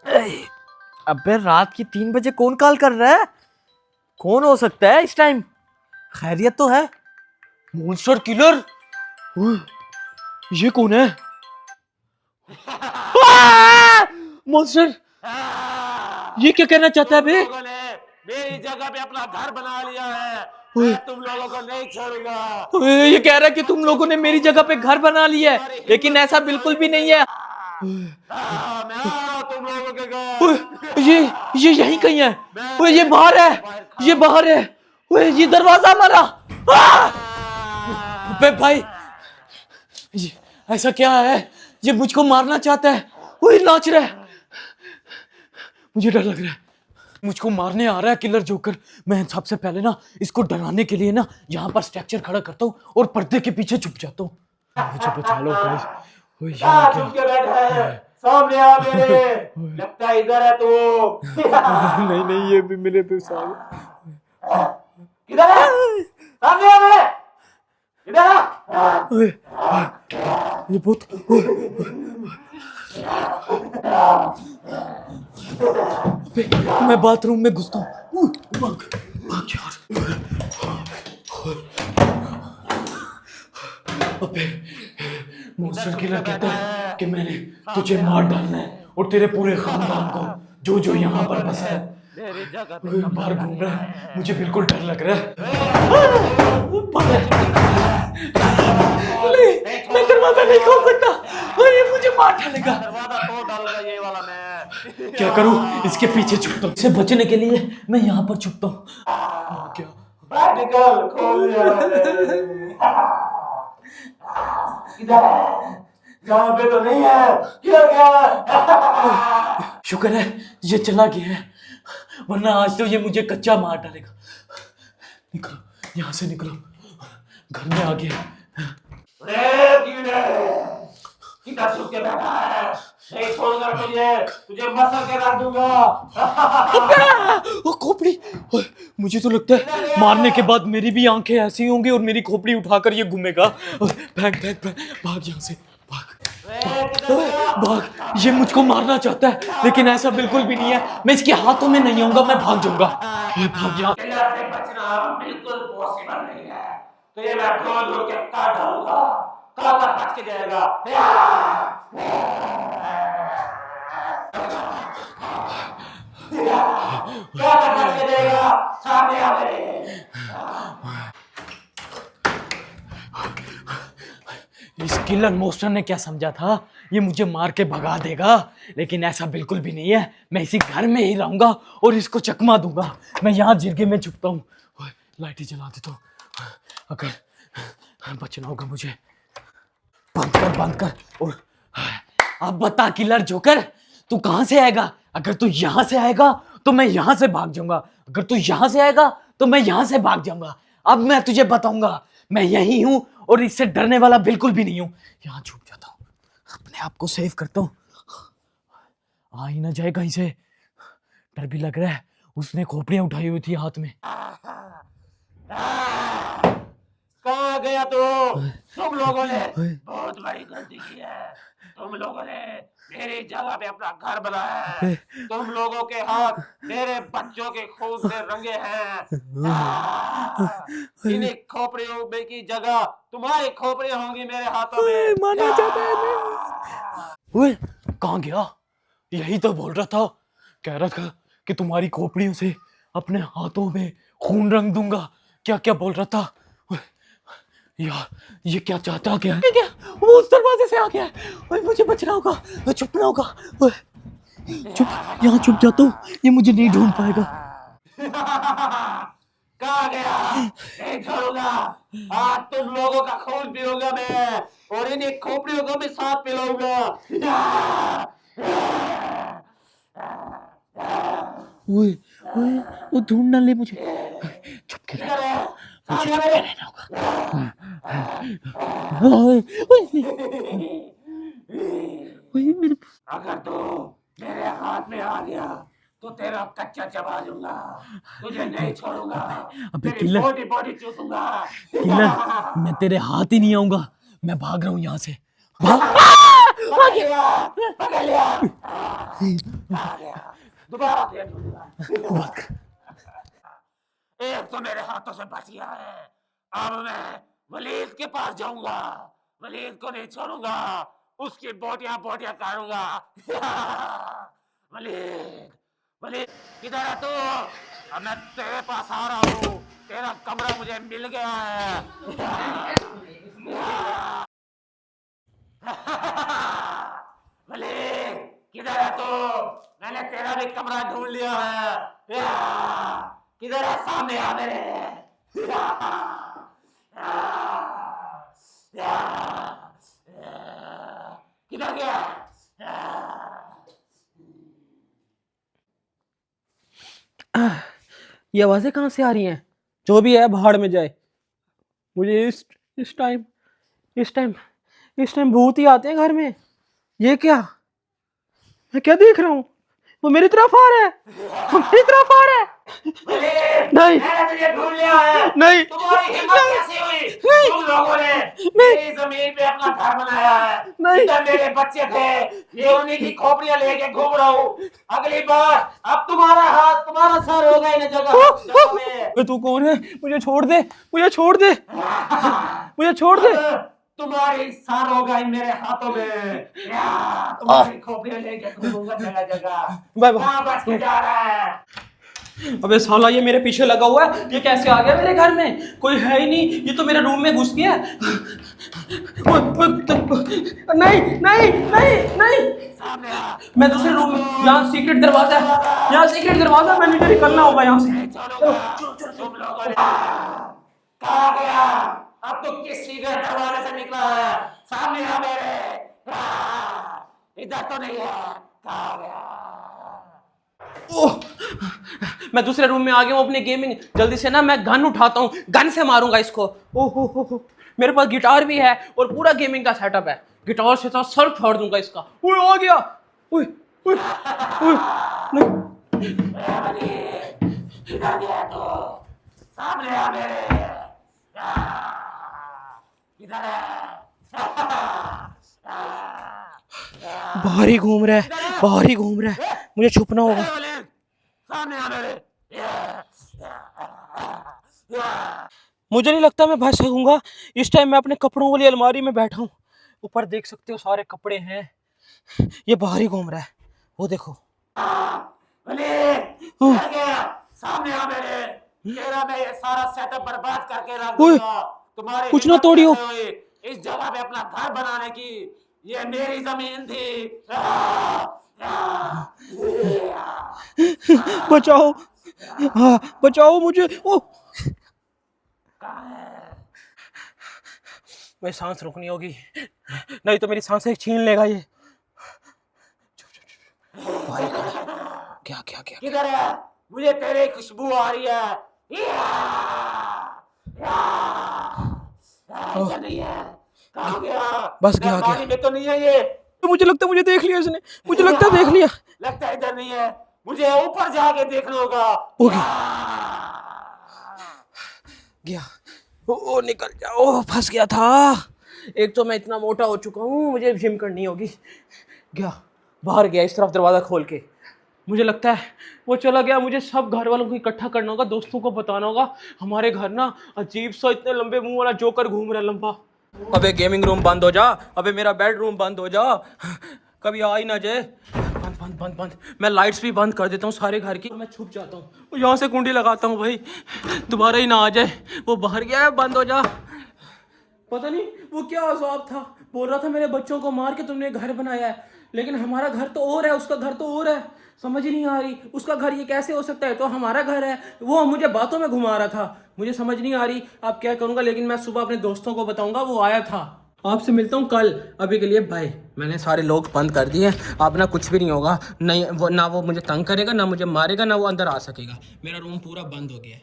अबे रात की 3 बजे कौन कॉल कर रहा है? कौन हो सकता है इस टाइम? खैरियत तो है? Monster killer? ये कौन है? मॉन्स्टर, ये क्या कहना चाहता है बे? लोगों ने मेरी जगह पे अपना घर बना लिया है। मैं तुम लोगों को नहीं छोड़ूंगा। ये कह रहा है कि तुम लोगों ने मेरी जगह पे घर बना लिया है, लेकिन ऐसा बिल्कुल भी नहीं है। मैं आ रहा हूं तुम लोगों के घर। ये यहीं कहीं है। ये बाहर है, ये बाहर है। ये दरवाजा मारा। अबे भाई, ये ऐसा क्या है? ये मुझको मारना चाहता है। वो नाच रहा है। मुझे डर लग रहा है। मुझको मारने आ रहा है किलर जोकर। मैं सबसे पहले ना इसको डराने के लिए ना यहाँ पर स्ट्रक्चर खड़ा करता हूँ और पर्दे के पीछे छुप जाता हूँ। मुझे बचा लो गाइस। छुप के बैठा है? सामने आ मेरे। लगता है इधर है तू। नहीं नहीं, ये भी मेरे पे सामने। किधर है? सामने आ मेरे। इधर आ। ये बहुत मैं बाथरूम में घुसता हूँ। भाग भाग यार। अबे मॉन्स्टर किलर कहता है कि मैंने तुझे मार डालना है और तेरे पूरे खानदान को, जो जो यहाँ पर बसा है। मेरी जगह पे बाहर घूम रहा है। मुझे बिल्कुल डर लग रहा है। नहीं, मैं दरवाजा नहीं खोल सकता। ये मुझे मार डालेगा। दरवाजा तोड़ डालूंगा ये वाला मैं। क्या करूं? इसके पीछे छुपता हूं। इससे बचने के लिए मैं यहाँ पर छुपता हूँ। क्या? बाहर निकल, खोल दिया मैंने। इधर है। यहाँ पे तो नहीं है। किधर गया? शुक्र है ये चला गया है, वरना आज तो ये मुझे कच्चा मार डालेगा। निकलो, यहाँ से निकलो। घर में आ गया। किधर छुप के बैठा है? नहीं छोड़ूंगा तुझे। तुझे मसल के रख दूंगा। ओ खोपड़ी! ओए, मुझे तो लगता है मारने के बाद मेरी भी आंखें ऐसी होंगी और मेरी खोपड़ी उठाकर ये घूमेगा। भाग भाग भाग, भाग यहाँ से भाग। भाग, ये मुझको मारना चाहता है, लेकिन ऐसा बिल्कुल भी नहीं है। मैं इसके हाथों में नहीं आऊंगा, मैं भाग जाऊंगा। भाग यहाँ। से बचना बिल्कुल पॉसिबल नहीं है। तो ये मैं गोल होके काट डालूंगा। काका बच के जाएगा। काका बच के जाएगा। सामने आ गए। इस किलर मॉन्स्टर ने क्या समझा था? ये मुझे मार के भगा देगा, लेकिन ऐसा बिल्कुल भी नहीं है। मैं इसी घर में ही रहूंगा और इसको चकमा दूंगा। मैं यहाँ जिरगे में छुपता हूँ। लाइट ही जला देता हूँ, अगर बचना होगा मुझे। बंद कर। और अब बता किलर जोकर, तू कहाँ से आएगा? अगर तू यहाँ से आएगा तो मैं यहाँ से भाग जाऊंगा। अगर तू यहाँ से आएगा तो मैं यहाँ से भाग जाऊंगा। अब मैं तुझे बताऊंगा, मैं यही हूँ और इससे डरने वाला बिल्कुल भी नहीं हूँ। यहाँ छुप जाता हूँ, अपने आप को सेव करता हूँ। आ ही ना जाए कहीं से। डर भी लग रहा है। उसने खोपड़ियां उठाई हुई थी हाथ में। कहाँ गया तू? तुम लोगों ने बहुत बड़ी गलती की है। तुम लोगों ने मेरी जगह पे अपना घर बनाया है। तुम लोगों के हाथ मेरे बच्चों के खून से रंगे हैं। इन्हीं खोपड़ियों में की जगह तुम्हारी खोपड़ियां होंगी मेरे हाथों में। मारना चाहता है। ओए, कहाँ गया? यही तो बोल रहा था। कह रहा था कि तुम्हारी खोपड़ियों से अपने हाथों में खून रंग दूंगा। क्या क्या बोल रहा था? ओए, यार ये क्या चाहता? क्या वो उस दरवाजे से आ गया है। ओए, मुझे बचना होगा, छुपना होगा। ओए, चुप, यहाँ छुप जाता हूँ। ये मुझे नहीं ढूंढ पाएगा। कहाँ गया? नहीं छोड़ूंगा। आज तुम लोगों का खून पीऊंगा मैं और इन्हीं खोपड़ियों को भी साथ पिलाऊंगा। ओए, ओए, वो ढूंढ ना ले मुझे। चुप के रह, मुझे चुप के रहना होगा। ओए, ओए, मेरे अगर तू मेरे हाथ में आ गया तो तेरा कच्चा चबा दूंगा। तुझे नहीं छोड़ूंगा। अबे तेरी किलर, बॉडी बॉडी चूसूंगा। किलर, मैं तेरे हाथ ही नहीं आऊंगा। मैं भाग रहा हूँ यहाँ से। भाग। पकड़ लिया, पकड़ लिया। कहाँ गया? दोबारा तुझे ढूंढूंगा। एक तो मेरे हाथों से बच गया है, अब मैं वलीद के पास जाऊंगा, वलीद को नहीं छोड़ूंगा, उसकी बोटियां बोटियां काटूंगा। वलीद, वलीद किधर है तू? अब मैं तेरे पास आ रहा हूँ, तेरा कमरा मुझे मिल गया है। वलीद किधर है तू? मैंने तेरा भी कमरा ढूंढ लिया है। किधर है? सामने आ मेरे। किधर गया? ये आवाजें कहाँ से आ रही हैं? जो भी है भाड़ में जाए। मुझे इस टाइम इस टाइम इस टाइम भूत ही आते हैं घर में। ये क्या? मैं क्या देख रहा हूँ? वो मेरी तरफ आ रहा है, वो मेरी तरफ आ रहा है। नहीं मैंने तुझे ढूंढ लिया है। नहीं तुम्हारी हिम्मत कैसे हुई? नहीं। तुम लोगों ने मेरी जमीन पे अपना घर बनाया है। नहीं। इधर मेरे बच्चे थे, ये उन्हीं की खोपड़ियां लेके घूम रहा हूँ। अगली बार अब तुम्हारा हाथ तुम्हारा सर होगा इन जगह में। तू कौन है? मुझे छोड़ दे, मुझे छोड़ दे, मुझे छोड़ दे। तुम्हारी सर होगा इन मेरे हाथों में। तुम्हारी खोपड़ियां लेके घूमूंगा जगह जगह। कहाँ बच के जा रहा है? अबे साला ये मेरे पीछे लगा हुआ है, ये कैसे आ गया मेरे घर में? कोई है ही नहीं, ये तो मेरे रूम में घुस गया। नहीं नहीं नहीं नहीं, सामने आ। मैं दूसरे रूम में, यहाँ सीक्रेट दरवाजा है, यहाँ सीक्रेट दरवाजा है, मैंने निकलना होगा यहाँ से। तुम लोगों ने कहाँ गया? अब तो किस सीक्रेट दरवाजे से निकला है? सामने आ मेरे। इधर तो नहीं है, कहाँ गया? ओह, मैं दूसरे रूम में आ गया हूँ अपनी गेमिंग। जल्दी से ना मैं गन उठाता हूँ, गन से मारूंगा इसको। ओह हो, मेरे पास गिटार भी है और पूरा गेमिंग का सेटअप है। गिटार से तो सर फाड़ दूंगा इसका। ओए आ गया। ओए ओए ओए नहीं। किधर गया तू? सामने आ मेरे। किधर है? बाहर ही घूम रहा है, बाहर ही घूम रहा है, मुझे छुपना होगा। सामने आ मेरे। मुझे नहीं लगता मैं बच सकूंगा इस टाइम। मैं अपने कपड़ों वाली अलमारी में बैठा हूँ, ऊपर देख सकते हो सारे कपड़े हैं। ये बाहर ही घूम रहा है, वो देखो। सामने आ मेरे। तेरा मैं ये सारा सेटअप बर्बाद करके रख ओए, दूंगा। तुम्हारे कुछ ना हिम्मत तोड़ियो। कैसे हुई इस जगह पे अपना घर बनाने की? ये मेरी जमीन थी। बचाओ, हाँ बचाओ मुझे। ओ मैं सांस रोकनी होगी, नहीं तो मेरी सांसें छीन लेगा ये। बाहर ही खड़ा है। क्या क्या क्या किधर है? मुझे तेरी खुशबू आ रही है। इधर नहीं है, कहाँ गया? बस गया, पानी में तो नहीं है ये। तो मुझे लगता है मुझे देख लिया इसने, मुझे लगता है देख लिया। लगता है इधर नहीं है, मुझे ऊपर जाके देखना होगा। हो गया, ओ निकल जाओ, फंस गया था। एक तो मैं इतना मोटा हो चुका हूँ, मुझे जिम करनी होगी। गया, बाहर गया इस तरफ दरवाजा खोल के। मुझे लगता है वो चला गया। मुझे सब घर वालों को इकट्ठा करना होगा, दोस्तों को बताना होगा हमारे घर ना अजीब सा इतने लंबे मुंह वाला जोकर घूम रहा है, लंबा। अबे गेमिंग रूम बंद हो जा, अबे मेरा बेडरूम बंद हो जा, कभी आ ही ना जाए। बंद बंद बंद बंद। मैं लाइट्स भी बंद कर देता हूँ सारे घर की। मैं छुप जाता हूँ, यहाँ से कुंडी लगाता हूँ भाई, दोबारा ही ना आ जाए। वो बाहर गया है, बंद हो जा। पता नहीं वो क्या अजाब था, बोल रहा था मेरे बच्चों को मार के तुमने घर बनाया है, लेकिन हमारा घर तो और है, उसका घर तो और है। समझ ही नहीं आ रही, उसका घर ये कैसे हो सकता है? तो हमारा घर है। वो मुझे बातों में घुमा रहा था, मुझे समझ नहीं आ रही अब क्या करूंगा। लेकिन मैं सुबह अपने दोस्तों को बताऊंगा, वो आया था। आपसे मिलता हूँ कल, अभी के लिए बाय। मैंने सारे लोग बंद कर दिए, अब ना कुछ भी नहीं होगा। नहीं वो, ना वो मुझे तंग करेगा, ना मुझे मारेगा, ना वो अंदर आ सकेगा। मेरा रूम पूरा बंद हो गया है।